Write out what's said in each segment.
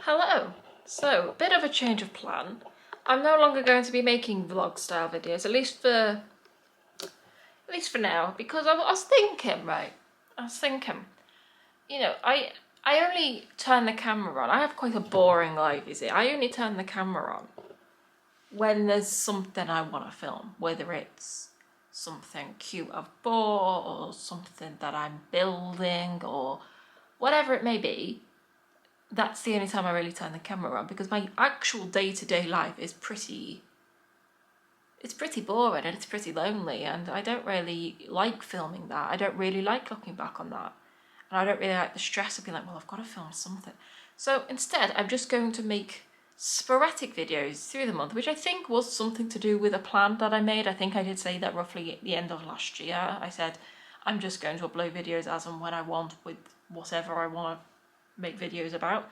Hello! So, bit of a change of plan. I'm no longer going to be making vlog style videos, at least for now, because I was thinking, you know, I only turn the camera on. I have quite a boring life, you see. I only turn the camera on when there's something I want to film, whether it's something cute I've bought or something that I'm building or whatever it may be. That's the only time I really turn the camera on, because my actual day-to-day life is pretty boring and it's pretty lonely, and I don't really like filming that. I don't really like looking back on that, and I don't really like the stress of being like, well, I've got to film something. So instead, I'm just going to make sporadic videos through the month, which I think was something to do with a plan that I made. I think I did say that roughly at the end of last year. I said I'm just going to upload videos as and when I want, with whatever I want to make videos about.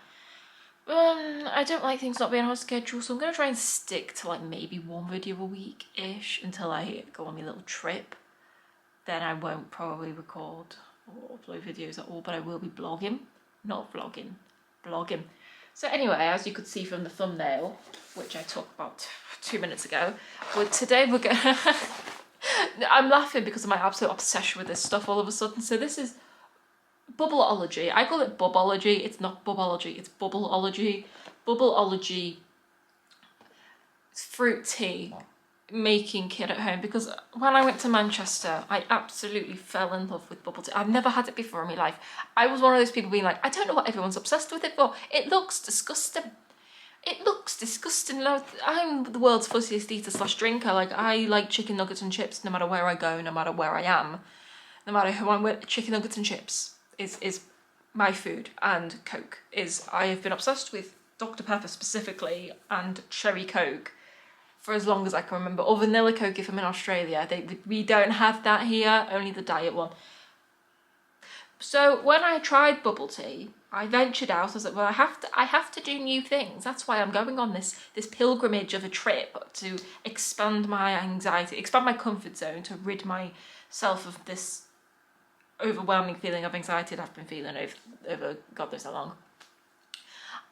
I don't like things not being on a schedule, so I'm going to try and stick to like maybe one video a week-ish until I go on my little trip. Then I won't probably record or upload videos at all, but I will be blogging, not vlogging, blogging. So anyway, as you could see from the thumbnail, which I took about 2 minutes ago, but today we're going to... I'm laughing because of my absolute obsession with this stuff all of a sudden. So this is Bubbleology. I call it Bubbleology. It's not Bubbleology, it's Bubbleology. Bubbleology fruit tea making kit at home, because when I went to Manchester, I absolutely fell in love with bubble tea. I've never had it before in my life. I was one of those people being like, I don't know what everyone's obsessed with it for. It looks disgusting. It looks disgusting. I'm the world's fussiest eater / drinker. Like, I like chicken nuggets and chips no matter where I go, no matter where I am, no matter who I'm with. Chicken nuggets and chips is my food, and Coke is. I have been obsessed with Dr. Pepper specifically and cherry Coke for as long as I can remember, or vanilla Coke if I'm in Australia. We don't have that here, only the diet one. So when I tried bubble tea, I ventured out. I was like, well, I have to do new things. That's why I'm going on this pilgrimage of a trip, to expand my anxiety, expand my comfort zone, to rid myself of this overwhelming feeling of anxiety that I've been feeling over God knows how long.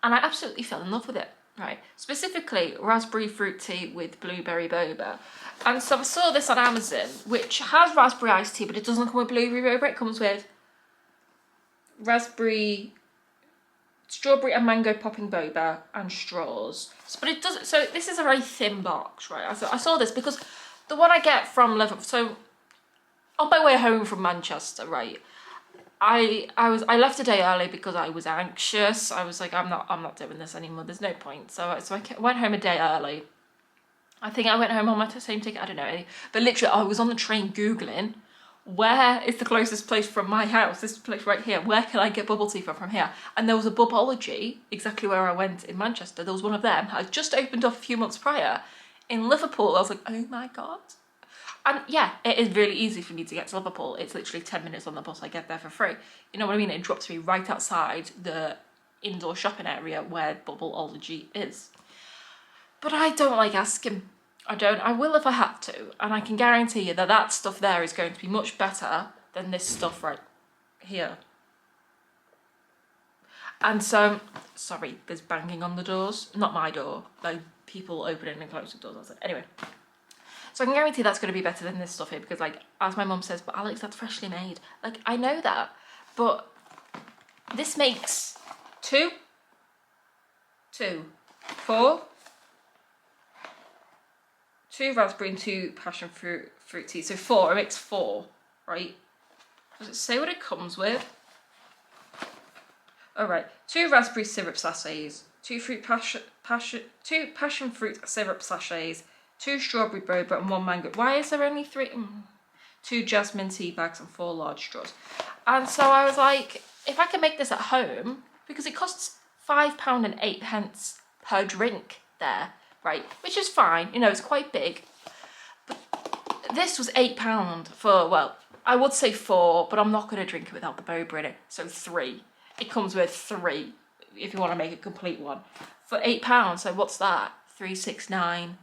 And I absolutely fell in love with it, right? Specifically raspberry fruit tea with blueberry boba. And so I saw this on Amazon, which has raspberry iced tea, but it doesn't come with blueberry boba. It comes with raspberry, strawberry and mango popping boba and straws. But it doesn't, so this is a very thin box, right? I saw this because the one I get from Liverpool, so on my way home from Manchester, right, I left a day early because I was anxious. I was like, I'm not doing this anymore. There's no point. So I went home a day early. I think I went home on my same ticket. I don't know. But literally, I was on the train Googling, where is the closest place from my house? This place right here. Where can I get bubble tea from here? And there was a Bubbleology exactly where I went in Manchester. There was one of them. I just opened up a few months prior in Liverpool. I was like, oh my God. And yeah, it is really easy for me to get to Liverpool. It's literally 10 minutes on the bus. I get there for free. You know what I mean? It drops me right outside the indoor shopping area where Bubbleology is. But I don't like asking. I will if I have to. And I can guarantee you that that stuff there is going to be much better than this stuff right here. And so, sorry, there's banging on the doors. Not my door, like people opening and closing doors. Anyway. So I can guarantee that's going to be better than this stuff here, because, like, as my mum says, but Alex, that's freshly made. Like, I know that, but this makes 2, 4, 2 raspberry and 2 passion fruit tea. So 4, it makes 4, right? Does it say what it comes with? All right, 2 raspberry syrup sachets, 2 passion fruit syrup sachets, 2 strawberry boba and 1 mango. Why is there only 3? 2 jasmine tea bags and 4 large straws. And so I was like, if I can make this at home, because it costs £5.08 per drink there, right? Which is fine, you know, it's quite big. But this was £8 for, well, I would say 4, but I'm not going to drink it without the boba in it. So 3. It comes with 3 if you want to make a complete one. For £8, so what's that? 3, 6, 9.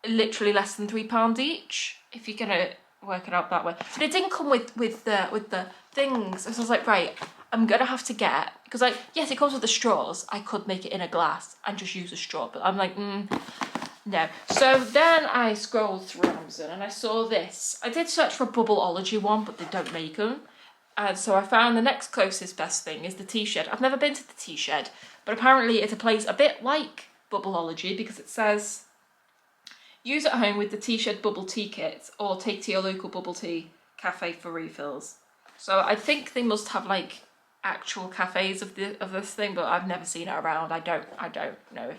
Literally less than £3 each, if you're gonna work it out that way. But it didn't come with the things. So I was like, right, I'm gonna have to get, because like, yes, it comes with the straws. I could make it in a glass and just use a straw, but I'm like, no. So then I scrolled through Amazon and I saw this. I did search for a Bubbleology one, but they don't make them. And so I found the next closest best thing is the Tea Shed. I've never been to the Tea Shed, but apparently it's a place a bit like Bubbleology because it says, use at home with the Tea Shed bubble tea kit or take to your local bubble tea cafe for refills. So I think they must have like actual cafes of this thing, but I've never seen it around. I don't know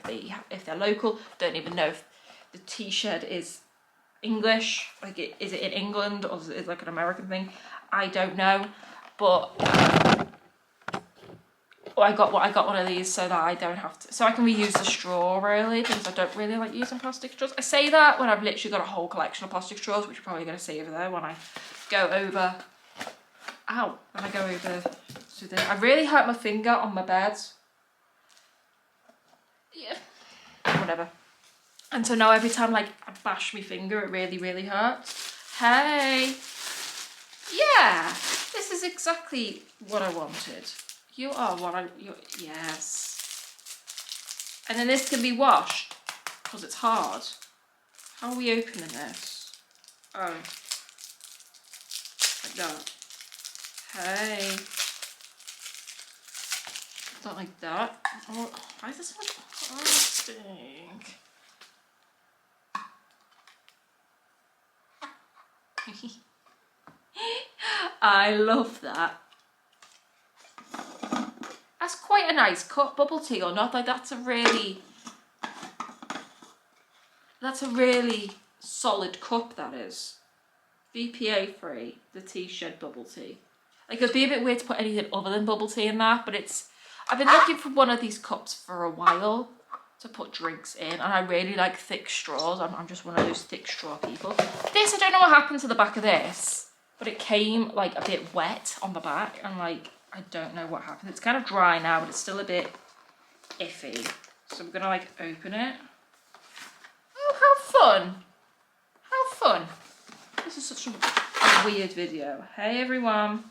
if they're local. Don't even know if the Tea Shed is English. Like, is it in England or is it like an American thing? I don't know. But I got one of these so that I don't have to, so I can reuse the straw really, because I don't really like using plastic straws. I say that when I've literally got a whole collection of plastic straws, which you're probably going to see over there when I go over. Ow! When I go over to the, I really hurt my finger on my bed. Yeah. Whatever. And so now every time like I bash my finger, it really hurts. Hey. Yeah. This is exactly what I wanted. You are what yes. And then this can be washed because it's hard. How are we opening this? Oh. Like that. Hey. Not like that. Oh, why is this one plastic? I love that. That's quite a nice cup, bubble tea or not. Like that's a really solid cup, that is. BPA free, the Tea Shed bubble tea. Like it'd be a bit weird to put anything other than bubble tea in that, but I've been looking for one of these cups for a while to put drinks in, and I really like thick straws. I'm just one of those thick straw people. This, I don't know what happened to the back of this, but it came like a bit wet on the back, and like, I don't know what happened. It's kind of dry now, but it's still a bit iffy. So we're gonna like open it. Oh, how fun. How fun. This is such a weird video. Hey everyone.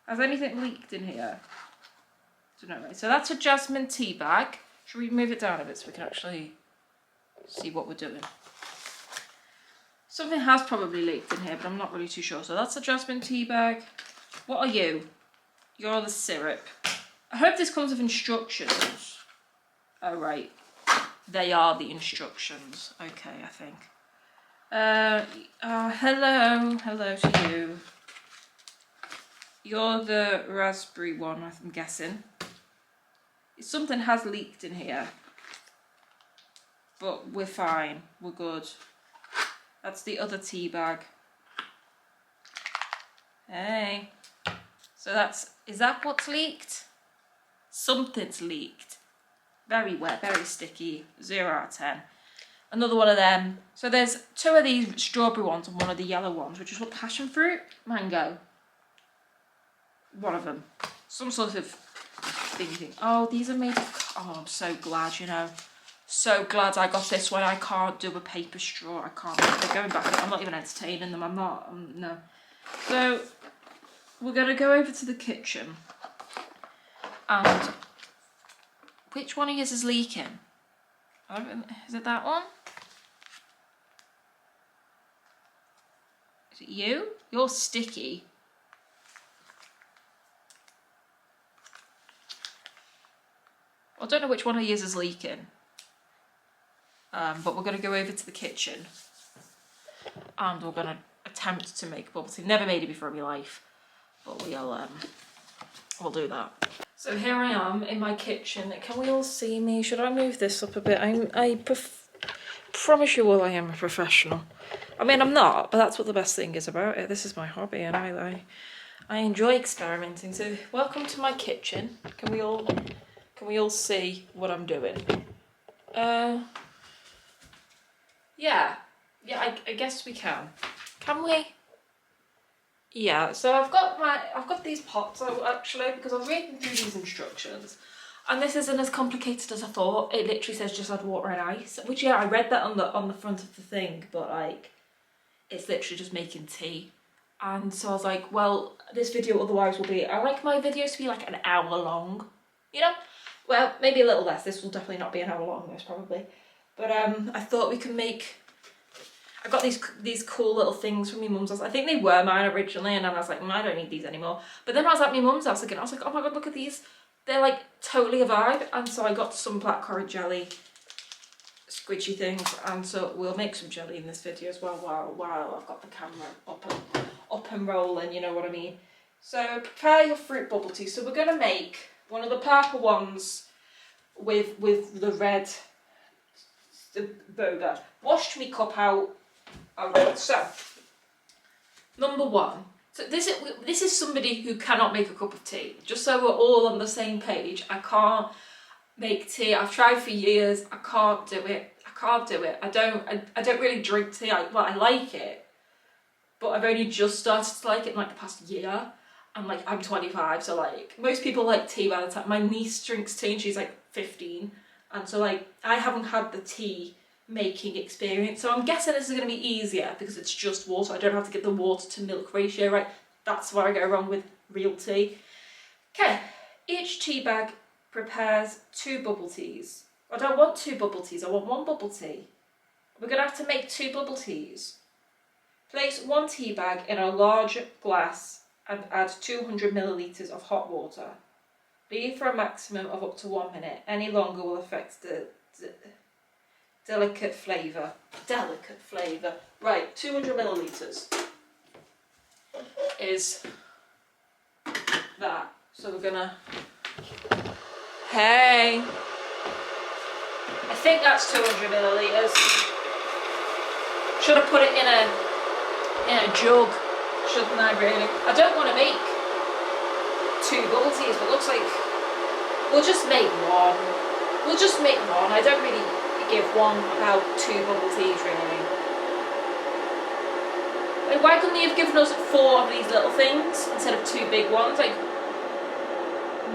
Has anything leaked in here? I don't know, right? So that's a jasmine tea bag. Should we move it down a bit so we can actually see what we're doing? Something has probably leaked in here, but I'm not really too sure. So that's a jasmine tea bag. What are you? You're the syrup. I hope this comes with instructions. Oh, right. They are the instructions. Okay, I think. Hello to you. You're the raspberry one, I'm guessing. Something has leaked in here, but we're fine. We're good. That's the other tea bag. Hey. So is that what's leaked? Something's leaked. Very wet, very sticky. 0 out of 10. Another one of them. So there's 2 of these strawberry ones and 1 of the yellow ones, which is what, passion fruit? Mango. One of them. Some sort of thing. Oh, these are made of, oh, I'm so glad, you know. So glad I got this one. I can't do a paper straw. I can't. They're going back. I'm not even entertaining them. I'm not. No. So we're going to go over to the kitchen. And which one of yours is leaking? Is it that one? Is it you? You're sticky. I don't know which one of yours is leaking. But we're going to go over to the kitchen. And we're going to attempt to make bubble tea. Never made it before in my life. But we'll do that. So here I am in my kitchen. Can we all see me? Should I move this up a bit? I promise you all I am a professional. I mean, I'm not, but that's what the best thing is about it. This is my hobby, and I enjoy experimenting. So welcome to my kitchen. Can we all see what I'm doing? Yeah, I guess we can. Can we? Yeah, so I've got these pots out actually, because I was reading through these instructions, and this isn't as complicated as I thought. It literally says just add water and ice, which, yeah, I read that on the front of the thing, but like, it's literally just making tea. And so I was like, well, this video otherwise will be, I like my videos to be like an hour long, you know? Well, maybe a little less. This will definitely not be an hour long, most probably. But I thought we could make, I got these cool little things from my mum's house. I think they were mine originally, and then I was like, I don't need these anymore. But then I was at my mum's house again. I was like, oh my god, look at these. They're like totally a vibe. And so I got some blackcurrant jelly squidgy things, and so we'll make some jelly in this video as well while I've got the camera up and rolling, you know what I mean. So prepare your fruit bubble tea. So we're going to make one of the purple ones with the red boba. Washed me cup out. Alright, so number one. So this is somebody who cannot make a cup of tea. Just so we're all on the same page. I can't make tea. I've tried for years. I can't do it. I don't really drink tea. I like it, but I've only just started to like it in like the past year. And like I'm 25, so like most people like tea by the time my niece drinks tea and she's like 15, and so like I haven't had the tea making experience. So I'm guessing this is going to be easier because it's just water. I don't have to get the water to milk ratio right. That's where I go wrong with real tea. Okay, each tea bag prepares 2 bubble teas. I don't want 2 bubble teas, I want 1 bubble tea. We're going to have to make 2 bubble teas. Place 1 tea bag in a large glass and add 200 millilitres of hot water. Leave for a maximum of up to 1 minute. Any longer will affect the delicate flavour. Right, 200 millilitres is that. So we're gonna... Hey! I think that's 200 millilitres. Should have put it in a jug, shouldn't I really? I don't want to make 2 bubble teas, but looks like we'll just make one. I don't really give one about 2 bubble teas really. Like, why couldn't they have given us 4 of these little things instead of 2 big ones? Like,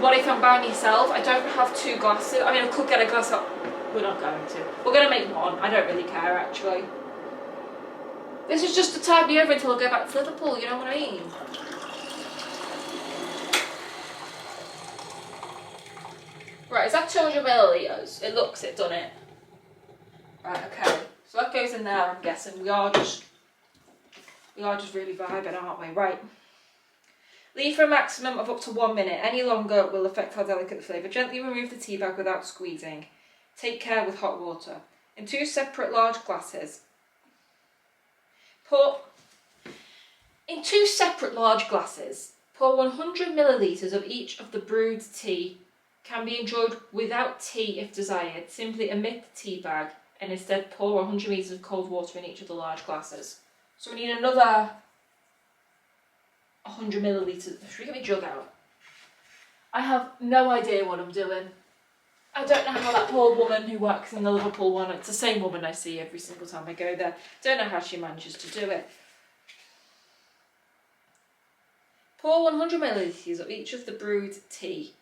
what if I'm by myself? I don't have 2 glasses. I mean, I could get a glass up. We're not going to. We're going to make one. I don't really care, actually. This is just to tide me over until I go back to Liverpool, you know what I mean? Right, is that 200 millilitres? It looks it, doesn't it? Right, okay. So that goes in there, I'm guessing. We are just really vibing, aren't we? Right. Leave for a maximum of up to 1 minute. Any longer will affect how delicate the flavour. Gently remove the tea bag without squeezing. Take care with hot water. In 2 separate large glasses. Pour 100 millilitres of each of the brewed tea. Can be enjoyed without tea if desired. Simply omit the tea bag and instead pour 100 millilitres of cold water in each of the large glasses. So we need another 100 millilitres. Should we get my jug out? I have no idea what I'm doing. I don't know how that poor woman who works in the Liverpool one, it's the same woman I see every single time I go there, don't know how she manages to do it. Pour 100 millilitres of each of the brewed tea.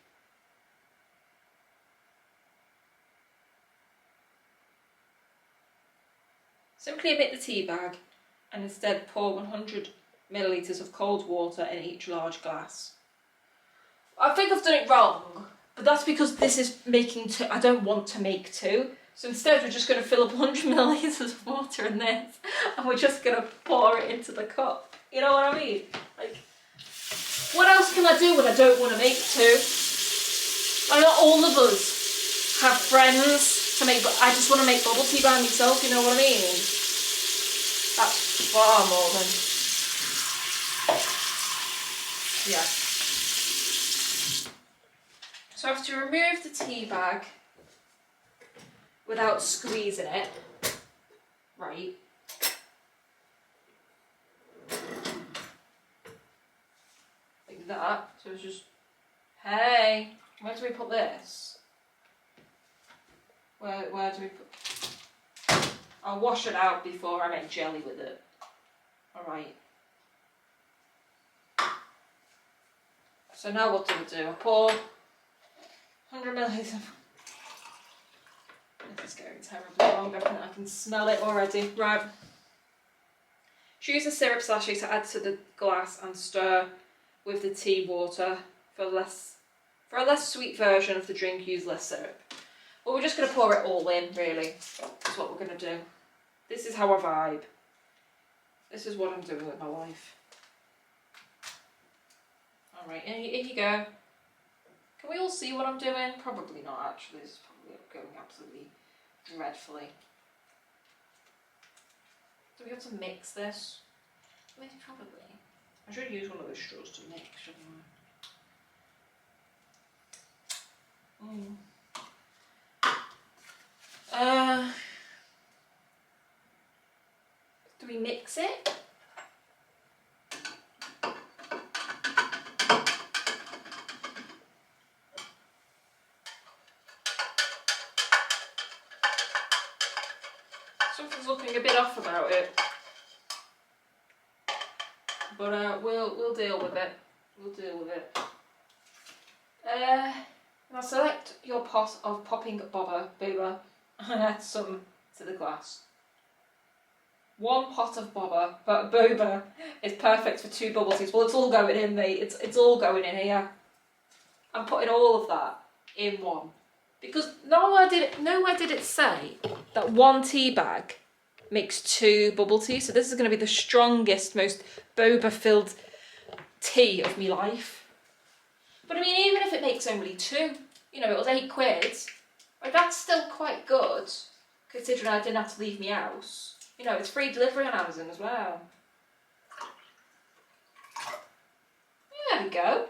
Simply omit the tea bag and instead pour 100 millilitres of cold water in each large glass. I think I've done it wrong. But that's because this is making 2. I don't want to make 2. So instead we're just going to fill up 100 millilitres of water in this. And we're just going to pour it into the cup. You know what I mean? Like, what else can I do when I don't want to make 2? I know all of us have friends to make, but I just want to make bubble tea by myself, you know what I mean? That's far more than... Yeah. So I have to remove the tea bag without squeezing it, right? Like that. So it's just, hey, where do we put this? Where do we put... I'll wash it out before I make jelly with it. Alright. So now what do we do? I pour 100 millilitres of... This is going terribly wrong. I can smell it already. Right. Choose a syrup sachet to add to the glass and stir with the tea water. For a less sweet version of the drink, use less syrup. Well, we're just going to pour it all in, really. That's what we're going to do. This is how I vibe. This is what I'm doing with my life. Alright, here you go. Can we all see what I'm doing? Probably not, actually. This is probably going absolutely dreadfully. Do we have to mix this? Maybe, probably. I should use one of those straws to mix, shouldn't I? Do we mix it? Something's looking a bit off about it, but we'll deal with it. We'll deal with it. Now select your pot of popping boba and add some to the glass. 1 pot of boba, but boba is perfect for 2 bubble teas. Well, it's all going in, mate. It's all going in here. I'm putting all of that in one. Because nowhere did it say that 1 tea bag makes 2 bubble teas. So this is going to be the strongest, most boba-filled tea of my life. But I mean, even if it makes only 2, you know, it was £8. Like, that's still quite good, considering I didn't have to leave my house. You know, it's free delivery on Amazon as well. There we go.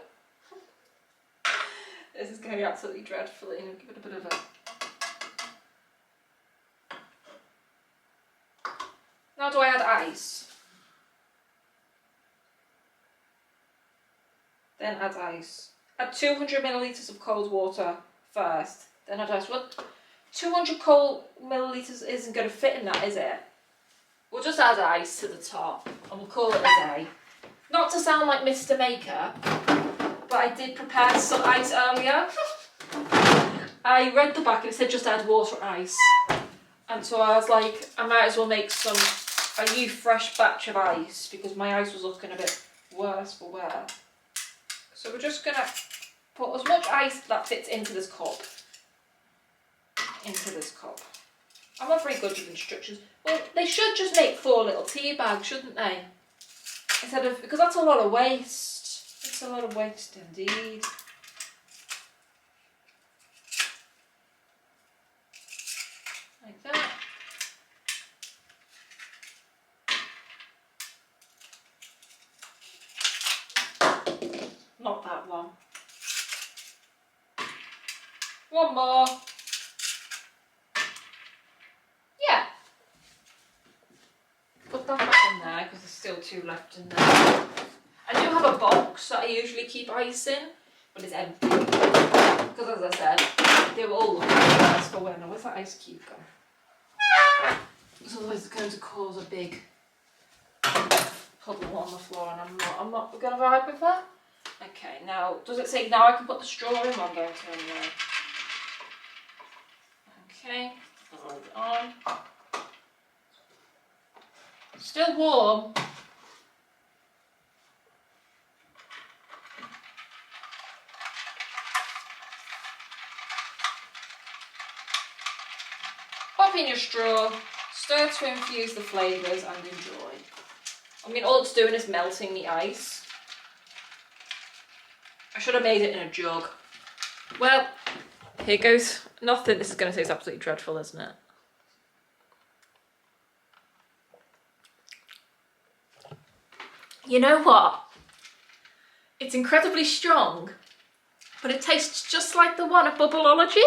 This is going absolutely dreadfully. I'll give it a bit of a... Now do I add ice? Then add ice. Add 200 millilitres of cold water first, then add ice. Well, 200 cold millilitres isn't going to fit in that, is it? We'll just add ice to the top and we'll call it a day. Not to sound like Mr. Maker, but I did prepare some ice earlier. I read the back and it said just add water and ice. And so I was like, I might as well make a new fresh batch of ice because my ice was looking a bit worse for wear. So we're just going to put as much ice that fits into this cup. I'm not very good with instructions. Well, they should just make 4 little tea bags, shouldn't they? Instead of, because that's a lot of waste. It's a lot of waste indeed. Like that. Not that one. One more. Yeah. Put that back in there because there's still 2 left in there. I do have a box that I usually keep ice in, but it's empty. Because as I said, they were all looking worse for when. Where's that ice cube gone? Because otherwise it's going to cause a big puddle on the floor and I'm not going to vibe with that. Okay, now, does it say now I can put the straw in? I'm going to anyway. Okay, put it on. Still warm. Pop in your straw, stir to infuse the flavours and enjoy. I mean, all it's doing is melting the ice. I should have made it in a jug. Well, here goes nothing. This is going to taste absolutely dreadful, isn't it? You know what? It's incredibly strong, but it tastes just like the one at Bubbleology.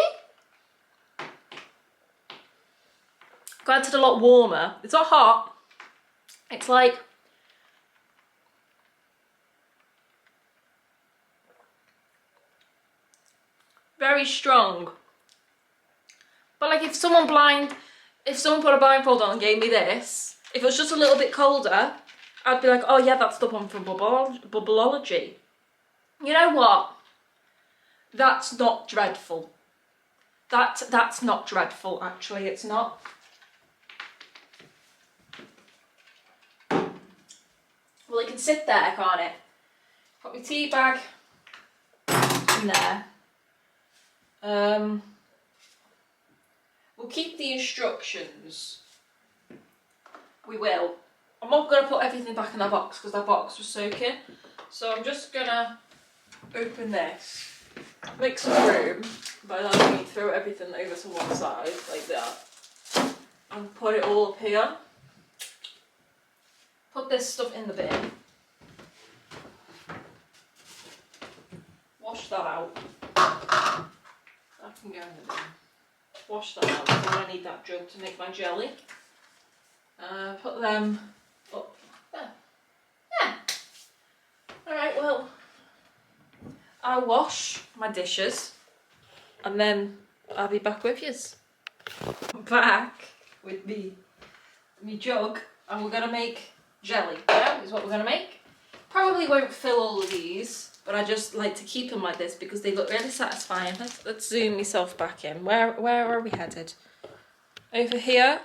Granted, a lot warmer. It's not hot. It's like... very strong. But like if someone put a blindfold on and gave me this, if it was just a little bit colder, I'd be like, oh yeah, that's the one from Bubbleology. You know what? That's not dreadful. That's not dreadful, actually, it's not. Well, it can sit there, can't it? Put my tea bag in there. We'll keep the instructions. We will. I'm not going to put everything back in that box because that box was soaking. So I'm just going to open this, make some room, by that I mean throw everything over to one side like that, and put it all up here. Put this stuff in the bin. Wash that out. That can go in the bin. Wash that out because I need that jug to make my jelly. Put them up there. Yeah. Alright, well, I'll wash my dishes and then I'll be back with yous. Back with me jug, and we're gonna make jelly. Yeah, is what we're gonna make. Probably won't fill all of these, but I just like to keep them like this because they look really satisfying. Let's zoom myself back in. Where are we headed? Over here.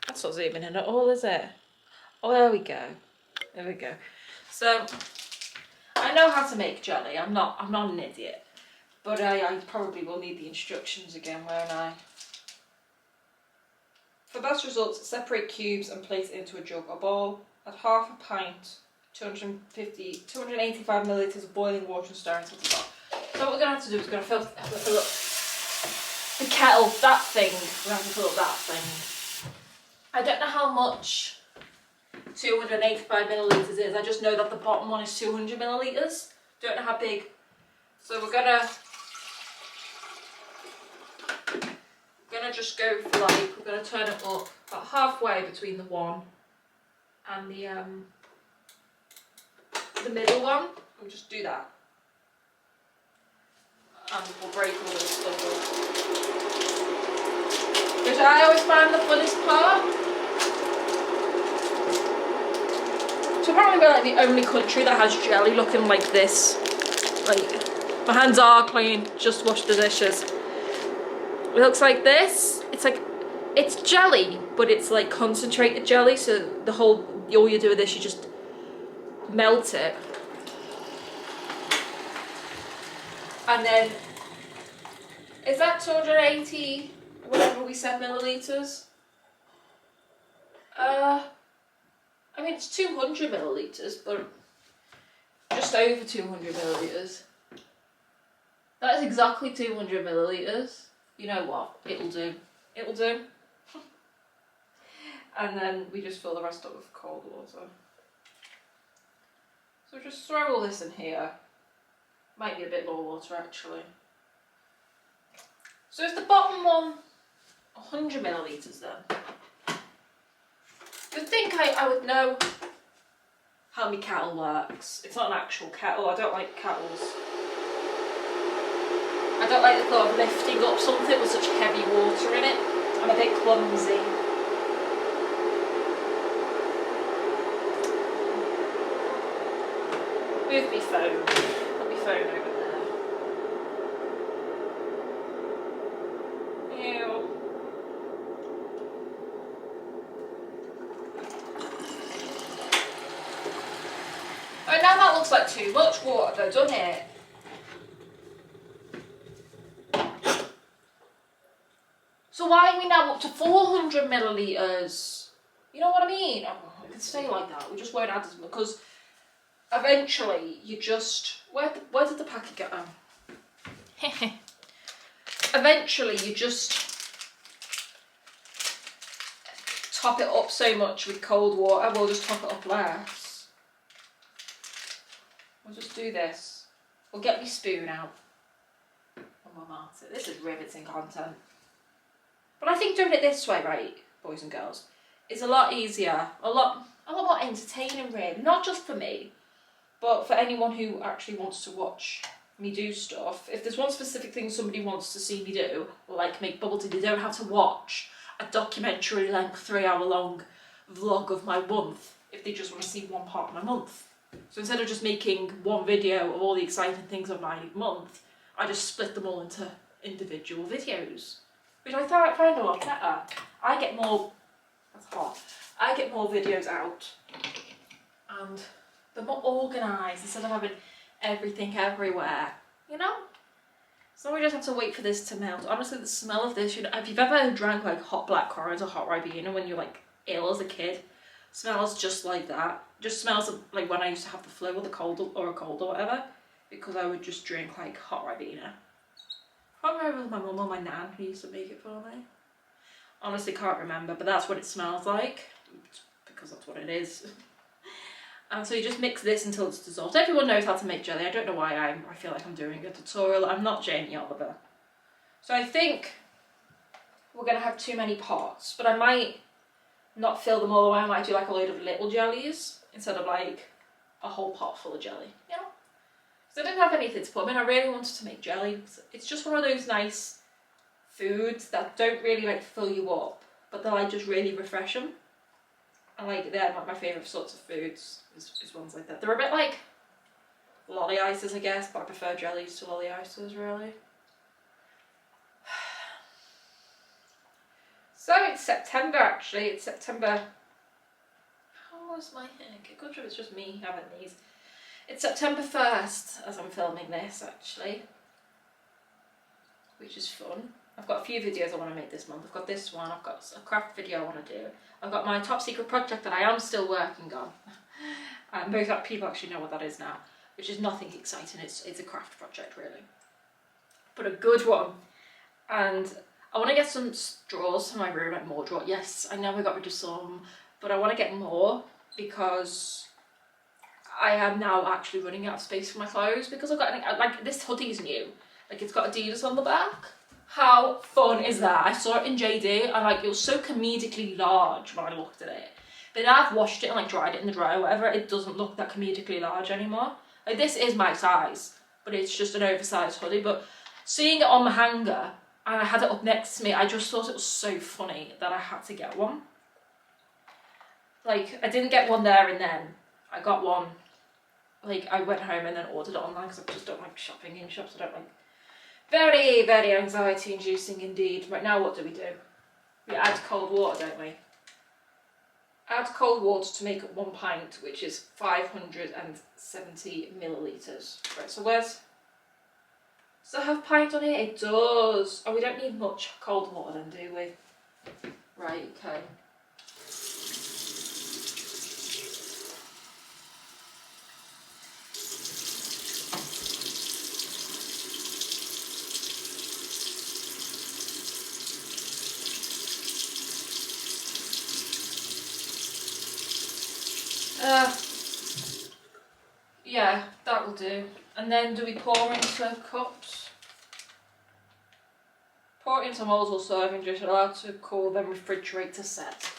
That's not zooming in at all, is it? Oh, there we go. There we go. So I know how to make jelly. I'm not an idiot, but I probably will need the instructions again, won't I? For best results, separate cubes and place it into a jug or bowl. Add half a pint, 285 millilitres of boiling water and stir until it's hot. So what we're going to have to do is we're going to fill up the kettle, that thing. We're going to have to fill up that thing. I don't know how much 285 millilitres is. I just know that the bottom one is 200 millilitres. Don't know how big. So we're gonna just go for like, we're gonna turn it up about halfway between the one and the middle one. We'll just do that. And we'll break all this stuff up. Which I always find the funnest part. So apparently we're like the only country that has jelly looking like this. Like, my hands are clean, just washed the dishes. It looks like this. It's like, it's jelly, but it's like concentrated jelly, so all you do with this, you just melt it. And then, is that 280, whatever we said, millilitres? I mean, it's 200 millilitres, but just over 200 millilitres. That is exactly 200 millilitres. You know what? It'll do. It'll do. And then we just fill the rest up with cold water. So just throw all this in here. Might be a bit more water actually. So is the bottom one 100 millilitres then? You'd think I would know how my kettle works. It's not an actual kettle. I don't like kettles. I don't like the thought of lifting up something with such heavy water in it. I'm a bit clumsy. Move my phone. Put my phone over there. Ew. Oh, now that looks like too much water though, doesn't it? So why are we now up to 400 millilitres? You know what I mean? Oh, I could stay like that. We just won't add as much because eventually you just... Where did the packet go? Oh. Eventually you just top it up so much with cold water. We'll just top it up less. We'll just do this. We'll get my spoon out. And we'll melt it. This is riveting content. But I think doing it this way, right, boys and girls, is a lot easier, a lot more entertaining really. Not just for me, but for anyone who actually wants to watch me do stuff. If there's one specific thing somebody wants to see me do, like make bubble tea, they don't have to watch a documentary length 3-hour long vlog of my month if they just want to see one part of my month. So instead of just making one video of all the exciting things of my month, I just split them all into individual videos. Which I find a lot better. I get more, that's hot. I get more videos out and they're more organised instead of having everything everywhere, you know? So we just have to wait for this to melt. Honestly, the smell of this, you know, if you've ever drank like hot black currant or hot Ribena when you're like ill as a kid, smells just like that. Just smells of, like when I used to have the flu or the cold or a cold or whatever, because I would just drink like hot Ribena. Probably with my mum or my nan who used to make it for me. Honestly can't remember, but that's what it smells like, because that's what it is. And so you just mix this until it's dissolved. Everyone knows how to make jelly. I don't know why I feel like I'm doing a tutorial. I'm not Jamie Oliver. So I think we're going to have too many pots, but I might not fill them all the way. I might do like a load of little jellies instead of like a whole pot full of jelly, you know? Because I didn't have anything to put them in. I really wanted to make jelly. It's just one of those nice foods that don't really like fill you up, but they're like just really refreshing. And like they're like my favourite sorts of foods is ones like that. They're a bit like lolly ices, I guess, but I prefer jellies to lolly ices really. So it's September actually. It's September. How was my hair? I'm not sure if it's just me having these. It's September 1st as I'm filming this actually, which is fun. I've got a few videos I want to make this month. I've got this one, I've got a craft video I want to do. I've got my top secret project that I am still working on. Most people actually know what that is now, which is nothing exciting. It's a craft project really, but a good one. And I want to get some drawers for my room, like more drawers. Yes, I know I got rid of some, but I want to get more because I am now actually running out of space for my clothes, because I've got, like, this hoodie is new. Like, it's got Adidas on the back. How fun is that? I saw it in JD and like it was so comedically large when I looked at it. But now I've washed it and like dried it in the dryer or whatever, it doesn't look that comedically large anymore. Like this is my size, but it's just an oversized hoodie. But seeing it on the hanger and I had it up next to me, I just thought it was so funny that I had to get one. Like I didn't get one there and then. I got one, like I went home and then ordered it online because I just don't like shopping in shops. I don't like. Very, very anxiety inducing indeed. Right now what do? We add cold water, don't we? Add cold water to make up 1 pint, which is 570 millilitres. Right, so does it have pint on here? It does. Oh, we don't need much cold water then, do we? Right, okay. Yeah, that will do. And then do we pour into cups? Pour it into molds or serving dish, allow to cool, then refrigerate to set.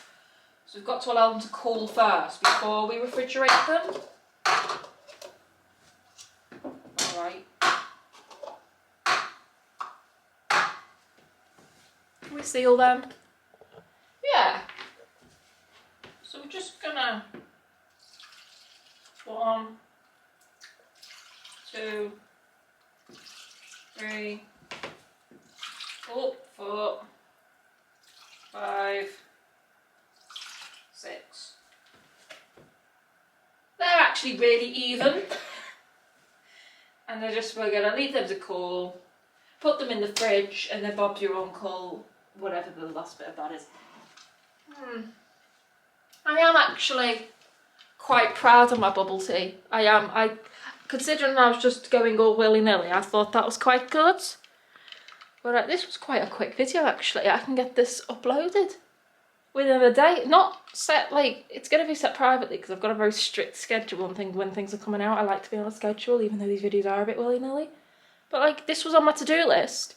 So we've got to allow them to cool first before we refrigerate them. Alright. Can we seal them? Yeah. So we're just gonna 1, 2, 3, 4, 5, 6. They're actually really even. And we're gonna leave them to cool, put them in the fridge, and then Bob's your uncle, whatever the last bit of that is. I am actually quite proud of my bubble tea. I am. Considering I was just going all willy-nilly, I thought that was quite good. But this was quite a quick video actually. I can get this uploaded within a day. Not set, like, it's going to be set privately because I've got a very strict schedule and when things are coming out. I like to be on a schedule even though these videos are a bit willy-nilly. But like, this was on my to-do list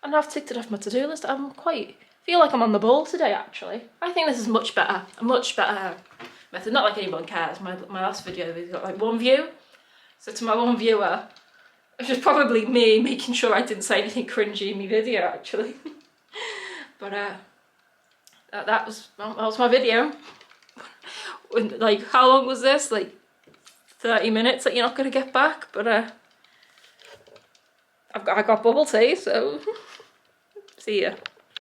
and I've ticked it off my to-do list. Feel like I'm on the ball today actually. I think this is much better, a much better method. Not like anyone cares. My last video we got like 1 view. So to my 1 viewer, it was probably me making sure I didn't say anything cringy in my video actually. But that was my video. Like, how long was this? Like 30 minutes that you're not going to get back. But I got bubble tea, so see ya.